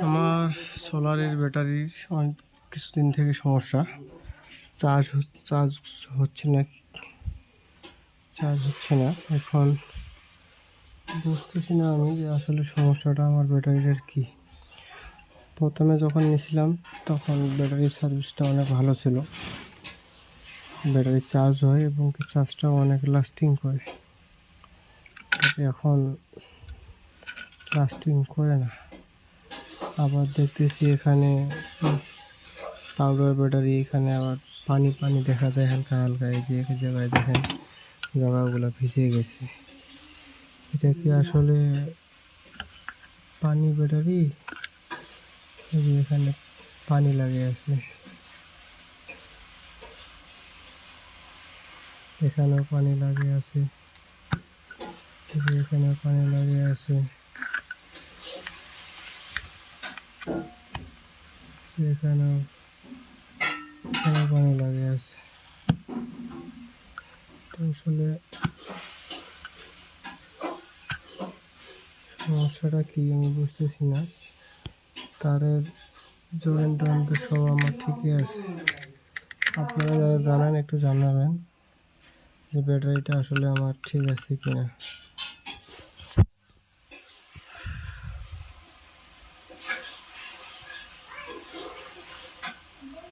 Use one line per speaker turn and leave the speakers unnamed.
আমার সোলারের ব্যাটারির অনেক কিছুদিন থেকে সমস্যা। চার্জ হচ্ছে না, এখন বুঝতেছি না আমি যে আসলে সমস্যাটা আমার ব্যাটারিটার কি। প্রথমে যখন নিয়েছিলাম তখন ব্যাটারির সার্ভিসটা অনেক ভালো ছিল, ব্যাটারি চার্জ হয় এবং চার্জটাও অনেক লাস্টিং করে। এখন লাস্টিং করে না। আবার দেখতেছি এখানে পাউডার ব্যাটারি, এখানে আবার পানি পানি দেখা যায় হালকা হালকা। এই যে এক জায়গায় দেখেন জায়গাগুলো ভিজে গেছে। এটা কি আসলে পানি ব্যাটারি? এই যে এখানে পানি লাগে আছে, এখানেও পানি লাগে আছে, এখানেও পানি লাগে আছে, এখানেও পানি লাগে আছে। তো আসলে সমস্যাটা কি আমি বুঝতেছি না। তারের জয়েন্ট সব আমার ঠিকই আছে। আপনারা যারা জানেন একটু জানাবেন যে ব্যাটারিটা আসলে আমার ঠিক আছে কিনা।